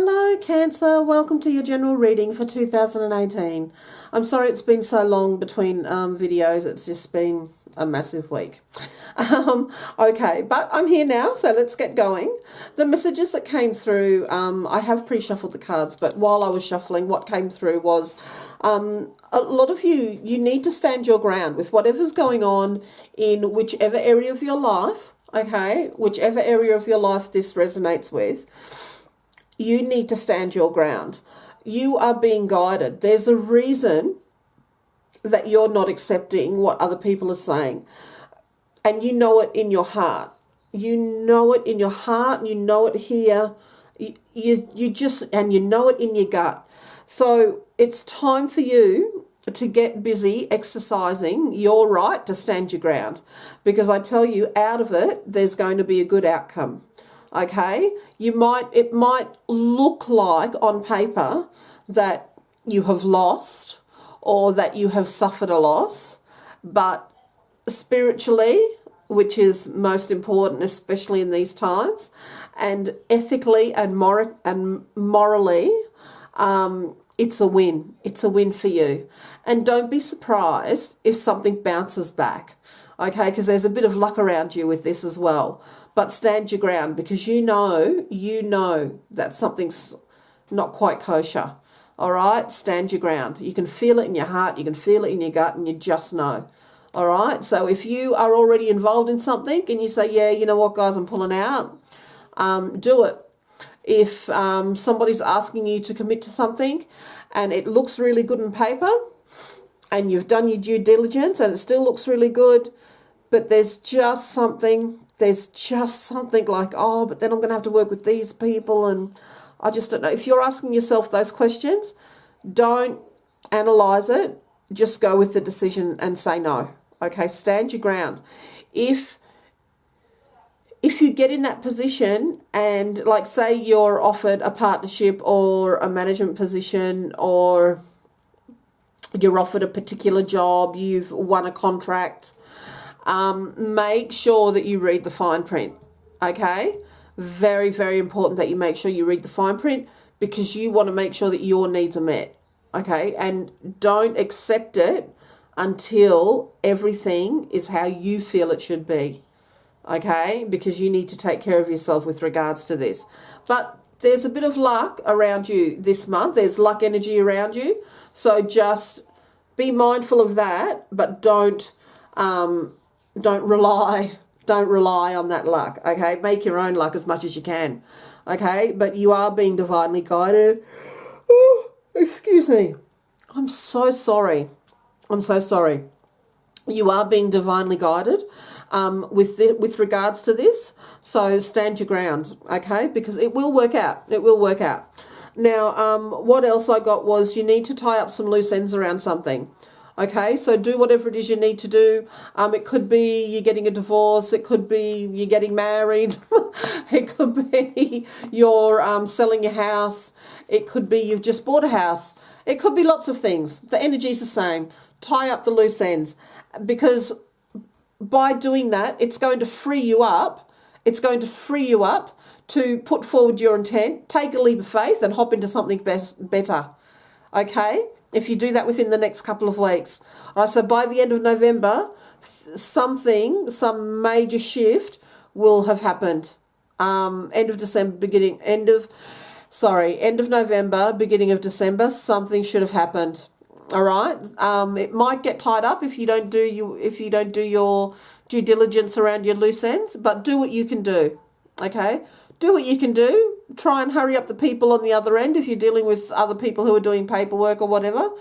Hello Cancer, welcome to your general reading for 2018. I'm sorry it's been so long between videos, it's just been a massive week. Okay, but I'm here now, so let's get going. The messages that came through, I have pre-shuffled the cards, but while I was shuffling, what came through was a lot of you need to stand your ground with whatever's going on in whichever area of your life, okay, whichever area of your life this resonates with. You need to stand your ground. You are being guided. There's a reason that you're not accepting what other people are saying. And you know it in your heart. You know it in your heart, and you know it here. You just, and you know it in your gut. So it's time for you to get busy exercising your right to stand your ground. Because I tell you, out of it, there's going to be a good outcome. Okay, it might look like on paper that you have lost or that you have suffered a loss, but spiritually, which is most important, especially in these times, and ethically and morally, it's a win. It's a win for you. And don't be surprised if something bounces back, okay, because there's a bit of luck around you with this as well. But stand your ground, because you know that something's not quite kosher. All right, stand your ground. You can feel it in your heart, you can feel it in your gut, and you just know. All right, so if you are already involved in something and you say, yeah, you know what, guys, I'm pulling out, do it. If somebody's asking you to commit to something and it looks really good on paper and you've done your due diligence and it still looks really good, but there's just something like, oh, but then I'm going to have to work with these people and I just don't know. If you're asking yourself those questions, don't analyze it. Just go with the decision and say no. Okay, stand your ground. If you get in that position and, like, say you're offered a partnership or a management position, or you're offered a particular job, you've won a contract, make sure that you read the fine print, okay? Very, very important that you make sure you read the fine print, because you want to make sure that your needs are met, okay? And don't accept it until everything is how you feel it should be, okay? Because you need to take care of yourself with regards to this. But there's a bit of luck around you this month. There's luck energy around you. So just be mindful of that, but don't rely on that luck, okay? Make your own luck as much as you can, okay? But you are being divinely guided. Oh, excuse me. I'm so sorry. You are being divinely guided with regards to this. So stand your ground, okay? Because it will work out. It will work out. Now, what else I got was you need to tie up some loose ends around something. Okay, so do whatever it is you need to do. It could be you're getting a divorce. It could be you're getting married. It could be you're selling your house. It could be you've just bought a house. It could be lots of things. The energy's the same. Tie up the loose ends, because by doing that, it's going to free you up. It's going to free you up to put forward your intent, take a leap of faith and hop into something better. Okay? If you do that within the next couple of weeks. All right, so by the end of November, some major shift will have happened. End of November, beginning of December, something should have happened. All right. It might get tied up if you don't do your due diligence around your loose ends, but do what you can do. Okay? Do what you can do. Try and hurry up the people on the other end if you're dealing with other people who are doing paperwork or whatever,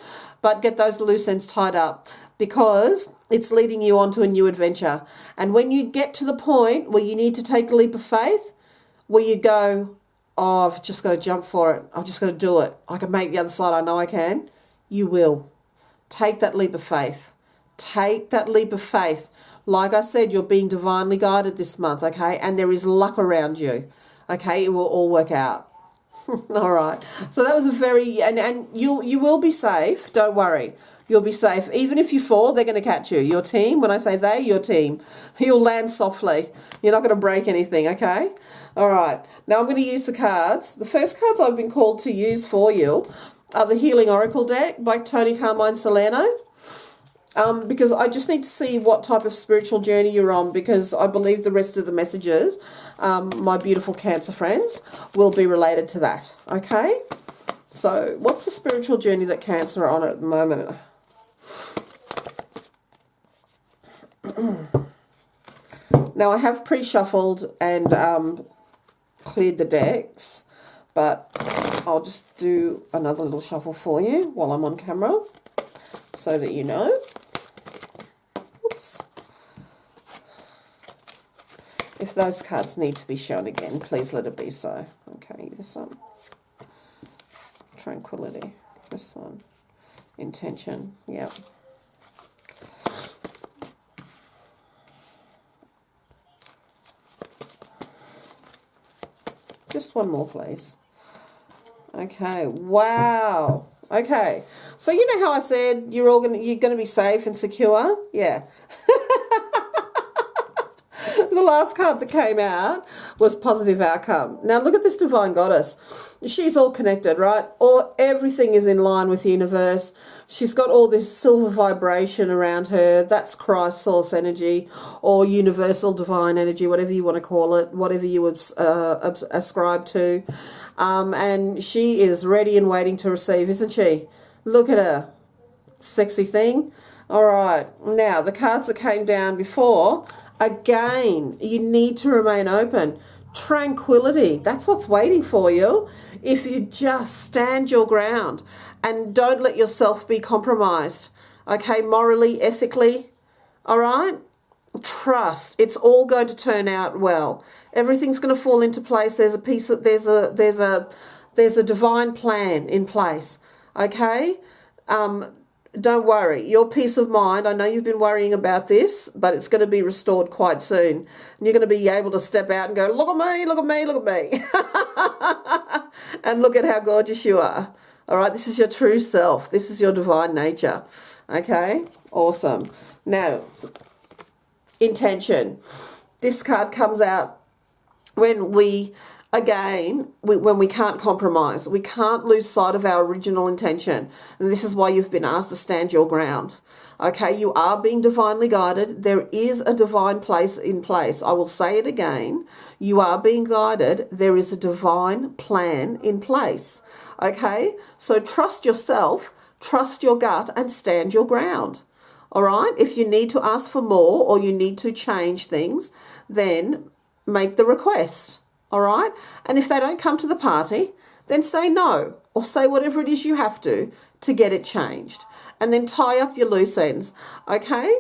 but get those loose ends tied up, because it's leading you on to a new adventure. And when you get to the point where you need to take a leap of faith, where you go, oh, I've just got to jump for it. I've just got to do it. I can make the other side. I know I can. You will. Take that leap of faith. Take that leap of faith. Like I said, you're being divinely guided this month, okay? And there is luck around you, okay? It will all work out. All right. So that was a very, and you will be safe. Don't worry. You'll be safe. Even if you fall, they're going to catch you. Your team, when I say they, your team. You'll land softly. You're not going to break anything, okay? All right. Now I'm going to use the cards. The first cards I've been called to use for you are the Healing Oracle deck by Tony Carmine Salerno. Because I just need to see what type of spiritual journey you're on, because I believe the rest of the messages, my beautiful Cancer friends, will be related to that. Okay? So, what's the spiritual journey that Cancer are on at the moment? Now, I have pre-shuffled and cleared the decks, but I'll just do another little shuffle for you while I'm on camera so that you know. Oops. If those cards need to be shown again, please let it be so. Okay, this one. Tranquility. This one. Intention. Yep. Just one more, please. Okay. Wow. Okay. So you know how I said you're gonna be safe and secure? Yeah. The last card that came out was Positive Outcome. Now look at this Divine Goddess. She's all connected, right? Everything is in line with the universe. She's got all this silver vibration around her. That's Christ source energy or universal divine energy, whatever you want to call it, whatever you would ascribe to. And she is ready and waiting to receive, isn't she? Look at her. Sexy thing. All right. Now, the cards that came down before, again, you need to remain open. Tranquility. That's what's waiting for you if you just stand your ground and don't let yourself be compromised. Okay, morally, ethically. All right? Trust. It's all going to turn out well. Everything's going to fall into place. There's a divine plan in place. Okay? Don't worry. Your peace of mind, I know you've been worrying about this, but it's going to be restored quite soon. And you're going to be able to step out and go, look at me, look at me, look at me. And look at how gorgeous you are. All right, this is your true self. This is your divine nature. Okay, awesome. Now, intention. This card comes out when we can't compromise. We can't lose sight of our original intention. And this is why you've been asked to stand your ground. Okay, you are being divinely guided. There is a divine place in place. I will say it again. You are being guided. There is a divine plan in place. Okay, so trust yourself, trust your gut, and stand your ground. All right, if you need to ask for more or you need to change things, then make the request. All right, and if they don't come to the party, then say no or say whatever it is you have to get it changed, and then tie up your loose ends. Okay,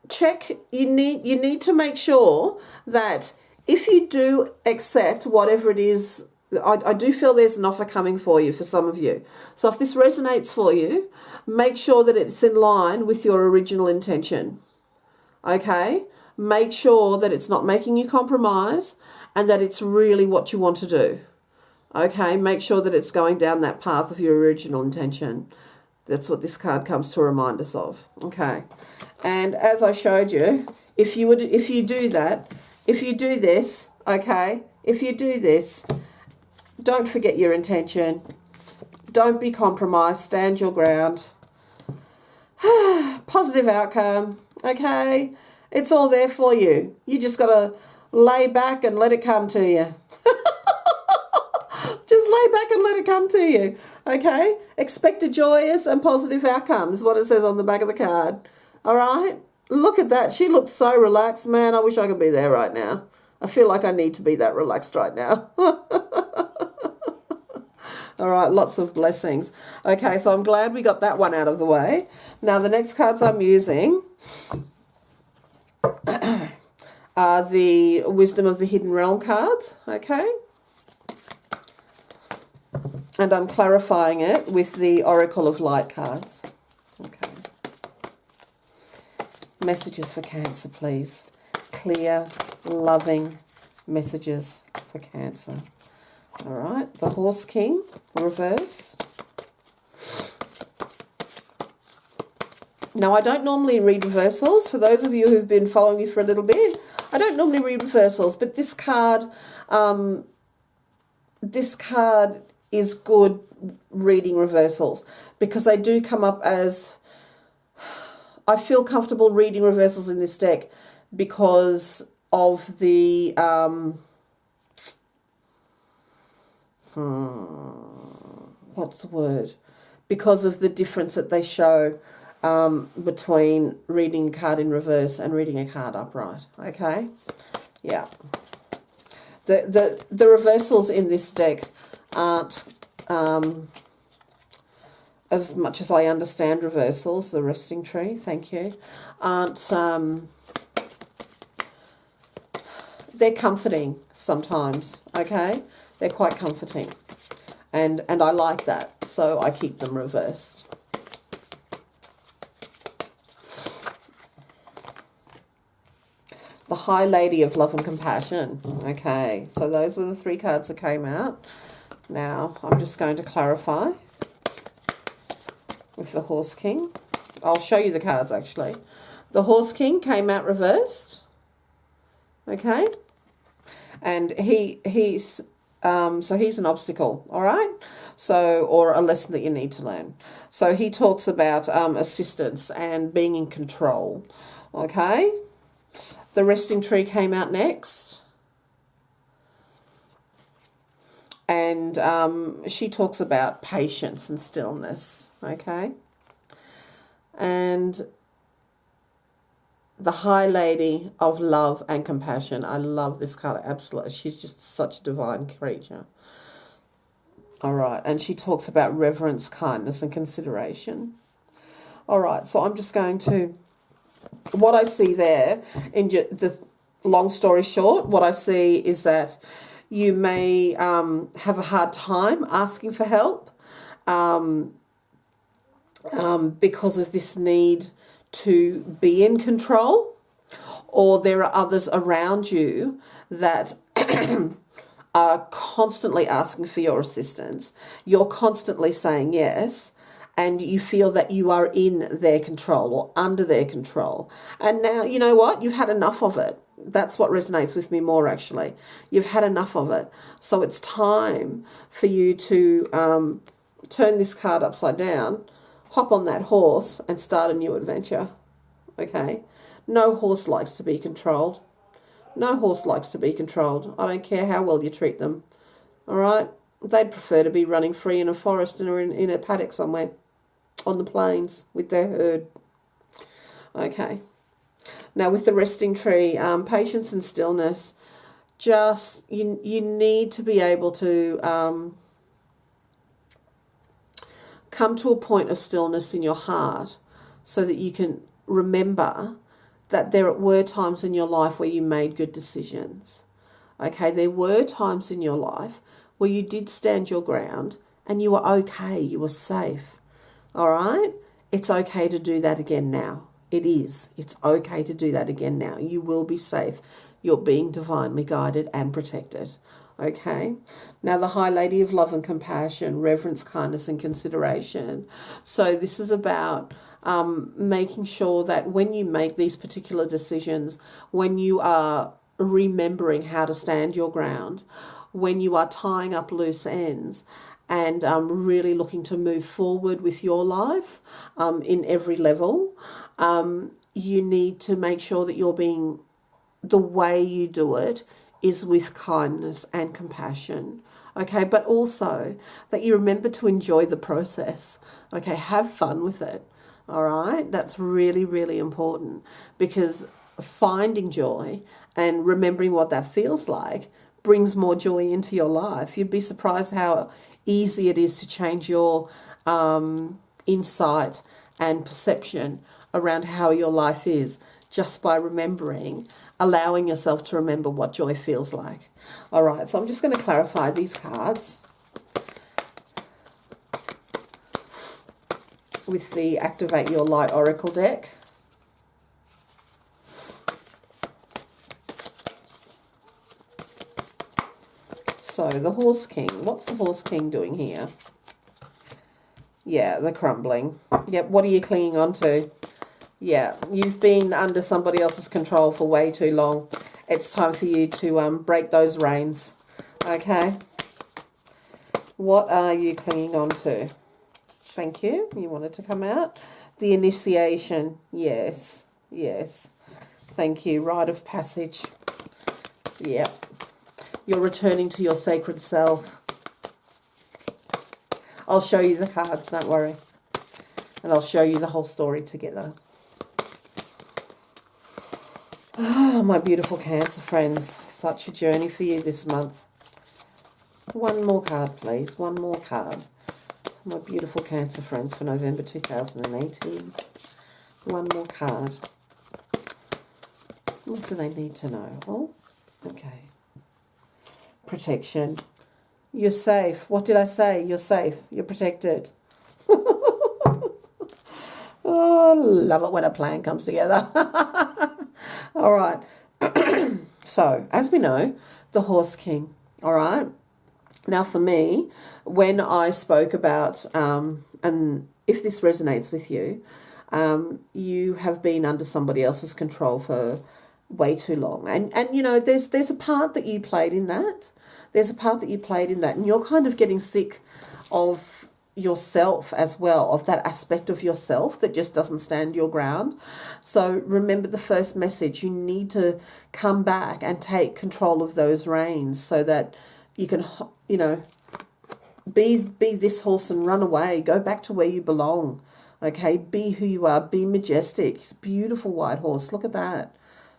check. You need to make sure that if you do accept whatever it is. I do feel there's an offer coming for you for some of you. So if this resonates for you, make sure that it's in line with your original intention. Okay? Make sure that it's not making you compromise and that it's really what you want to do. Okay? Make sure that it's going down that path of your original intention. That's what this card comes to remind us of. Okay? And as I showed you, if you do that, if you do this, okay? If you do this, don't forget your intention. Don't be compromised. Stand your ground. Positive outcome. Okay? It's all there for you. You just got to lay back and let it come to you. Just lay back and let it come to you. Okay? Expect a joyous and positive outcome is what it says on the back of the card. All right? Look at that. She looks so relaxed. Man, I wish I could be there right now. I feel like I need to be that relaxed right now. All right, lots of blessings. Okay, so I'm glad we got that one out of the way. Now, the next cards I'm using are the Wisdom of the Hidden Realm cards, okay? And I'm clarifying it with the Oracle of Light cards. Okay. Messages for Cancer, please. Clear, loving messages for Cancer. All right, the Horse King, reverse. Now, I don't normally read reversals. For those of you who've been following me for a little bit, I don't normally read reversals, but this card is good reading reversals because they do come up as, I feel comfortable reading reversals in this deck because of the what's the word? Because of the difference that they show between reading a card in reverse and reading a card upright. Okay, yeah. The reversals in this deck aren't, as much as I understand reversals, the resting tree, thank you, aren't, they're comforting sometimes, okay? They're quite comforting. And I like that, so I keep them reversed. The High Lady of Love and Compassion. Okay, so those were the 3 cards that came out. Now, I'm just going to clarify with the Horse King. I'll show you the cards, actually. The Horse King came out reversed. Okay? And he's so he's an obstacle, all right? So, or a lesson that you need to learn. So he talks about assistance and being in control, okay? The Resting Tree came out next. And she talks about patience and stillness, okay? And the High Lady of Love and Compassion. I love this card, absolutely. She's just such a divine creature. All right, and she talks about reverence, kindness, and consideration. All right, so I'm just going to, what I see there, in the long story short, what I see is that you may have a hard time asking for help because of this need to be in control, or there are others around you that are constantly asking for your assistance. You're constantly saying yes, and you feel that you are in their control or under their control. And now, you know what? You've had enough of it. That's what resonates with me more, actually. You've had enough of it. So it's time for you to turn this card upside down, hop on that horse and start a new adventure, okay? No horse likes to be controlled. No horse likes to be controlled. I don't care how well you treat them, all right? They'd prefer to be running free in a forest or in a paddock somewhere on the plains with their herd, okay? Now, with the Resting Tree, patience and stillness, just, you need to be able to come to a point of stillness in your heart so that you can remember that there were times in your life where you made good decisions. Okay, there were times in your life where you did stand your ground and you were okay, you were safe. All right? It's okay to do that again now. It is. It's okay to do that again now. You will be safe. You're being divinely guided and protected. Okay? Now, the High Lady of Love and Compassion, reverence, kindness, and consideration. So this is about making sure that when you make these particular decisions, when you are remembering how to stand your ground, when you are tying up loose ends, and really looking to move forward with your life in every level, you need to make sure that you're being, the way you do it is with kindness and compassion, okay? But also that you remember to enjoy the process, okay? Have fun with it, all right? That's really, really important, because finding joy and remembering what that feels like brings more joy into your life. You'd be surprised how easy it is to change your insight and perception around how your life is just by remembering, allowing yourself to remember what joy feels like. All right, so I'm just going to clarify these cards with the Activate Your Light Oracle deck. So the Horse King, what's the Horse King doing here? Yeah, the crumbling. Yep, what are you clinging on to? Yeah, you've been under somebody else's control for way too long. it's time for you to break those reins. Okay? What are you clinging on to? Thank you. You wanted to come out. The initiation. Yes. Yes. Thank you. Rite of passage. Yep. You're returning to your sacred self. I'll show you the cards, don't worry. And I'll show you the whole story together. Oh, my beautiful Cancer friends. Such a journey for you this month. One more card, please. One more card. My beautiful Cancer friends for November 2018. One more card. What do they need to know? Oh, okay. Protection. You're safe. What did I say? You're safe. You're protected. Oh, love it when a plan comes together. All right. So, as we know, the Horse King. All right. Now, for me, when I spoke about, and if this resonates with you, you have been under somebody else's control for way too long. And you know, there's a part that you played in that. There's a part that you played in that. And you're kind of getting sick of yourself as well, of that aspect of yourself that just doesn't stand your ground. So remember the first message. You need to come back and take control of those reins so that you can, you know, be this horse and run away. Go back to where you belong. Okay, be who you are. Be majestic. It's a beautiful white horse. Look at that.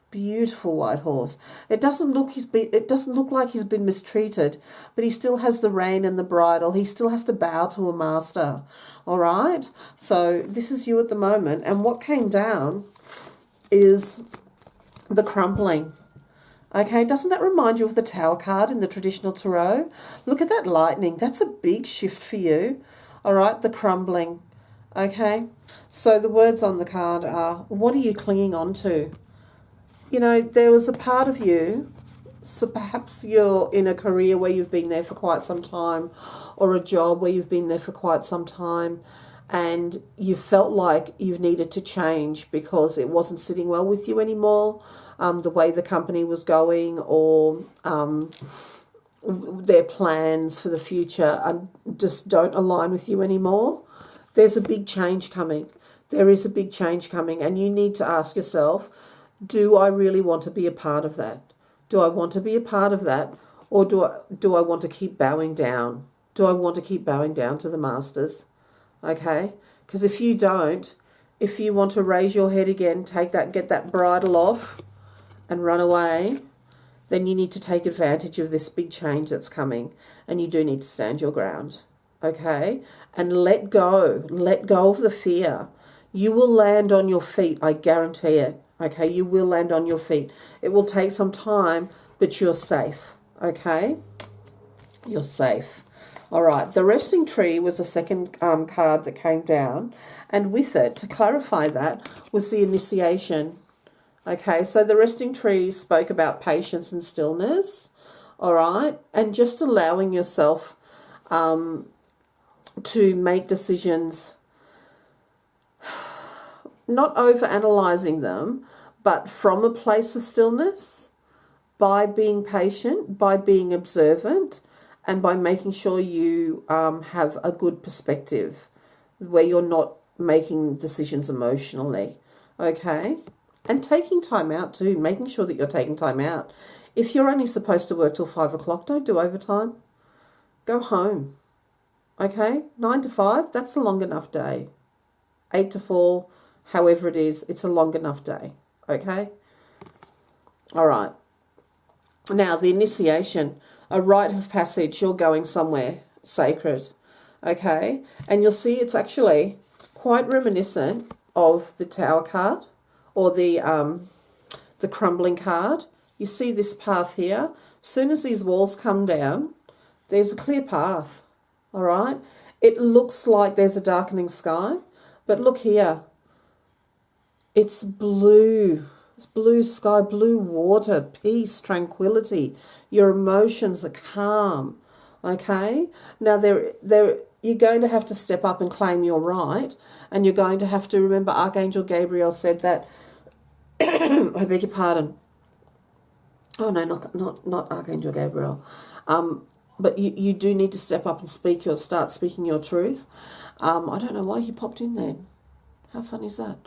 Beautiful white horse. It doesn't look like he's been mistreated, but he still has the rein and the bridle. He still has to bow to a master. All right? So this is you at the moment. And what came down is the crumbling. Okay, doesn't that remind you of the Tower card in the traditional tarot? Look at that lightning. That's a big shift for you. All right, the crumbling. Okay, so the words on the card are, what are you clinging on to? You know, there was a part of you, so perhaps you're in a career where you've been there for quite some time, or a job where you've been there for quite some time, and you felt like you've needed to change because it wasn't sitting well with you anymore, the way the company was going, or their plans for the future just don't align with you anymore. There's a big change coming. There is a big change coming, and you need to ask yourself, do I really want to be a part of that? Do I want to be a part of that? Or do I want to keep bowing down? Do I want to keep bowing down to the masters? Okay? Because if you don't, if you want to raise your head again, get that bridle off and run away, then you need to take advantage of this big change that's coming. And you do need to stand your ground. Okay? And let go. Let go of the fear. You will land on your feet, I guarantee it. Okay, you will land on your feet. It will take some time, but you're safe. Okay, you're safe. All right, the resting tree was the second card that came down. And with it, to clarify that, was the initiation. Okay, so the resting tree spoke about patience and stillness. All right, and just allowing yourself to make decisions, not over-analyzing them, but from a place of stillness, by being patient, by being observant, and by making sure you have a good perspective where you're not making decisions emotionally, okay? And taking time out too, making sure that you're taking time out. If you're only supposed to work till 5 o'clock, don't do overtime. Go home, okay? 9 to 5, that's a long enough day. 8 to 4, however it is, it's a long enough day, okay? All right. Now, the initiation, a rite of passage, you're going somewhere sacred, okay? And you'll see it's actually quite reminiscent of the Tower card or the crumbling card. You see this path here. As soon as these walls come down, there's a clear path, all right? It looks like there's a darkening sky, but look here. It's blue. It's blue sky, blue water, peace, tranquility. Your emotions are calm, okay? Now, you're going to have to step up and claim your right, and you're going to have to remember Archangel Gabriel said that, I beg your pardon, Oh no, not Archangel Gabriel. But you do need to step up and start speaking your truth. I don't know why he popped in there. How fun is that?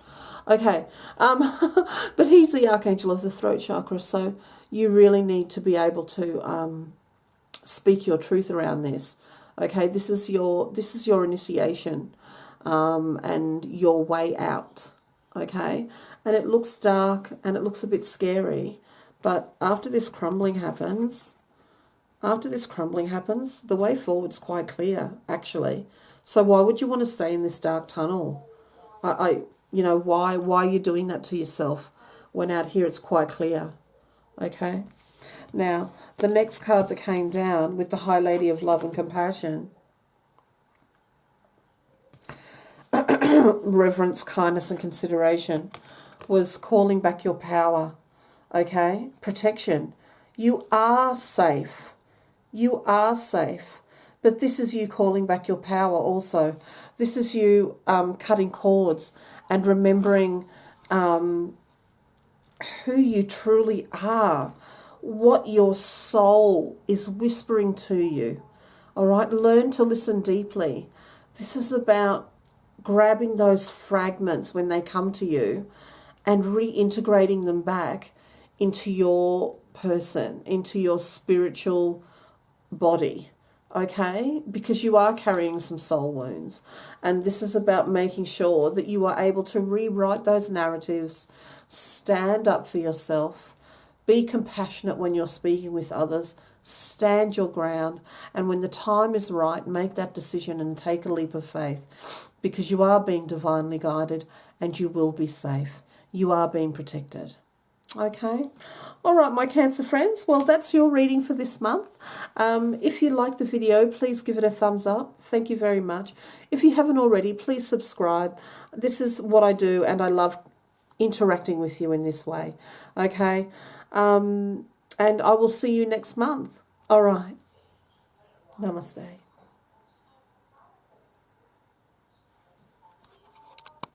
Okay, but he's the archangel of the throat chakra, so you really need to be able to speak your truth around this. Okay, this is your initiation, and your way out. Okay, and it looks dark and it looks a bit scary, but after this crumbling happens, the way forward's quite clear, actually. So why would you want to stay in this dark tunnel? Why are you doing that to yourself when out here it's quite clear? Okay. Now, the next card that came down with the High Lady of Love and Compassion, reverence, kindness and consideration, was calling back your power. Okay. Protection. You are safe. You are safe. But this is you calling back your power also. This is you cutting cords and remembering who you truly are, what your soul is whispering to you. All right, learn to listen deeply. This is about grabbing those fragments when they come to you and reintegrating them back into your person, into your spiritual body. Okay, because you are carrying some soul wounds, and this is about making sure that you are able to rewrite those narratives, stand up for yourself, be compassionate when you're speaking with others, stand your ground, and when the time is right, make that decision and take a leap of faith, because you are being divinely guided and you will be safe. You are being protected. Okay. All right, my Cancer friends. Well, that's your reading for this month. If you like the video, please give it a thumbs up. Thank you very much. If you haven't already, please subscribe. This is what I do, and I love interacting with you in this way. Okay. And I will see you next month. All right. Namaste.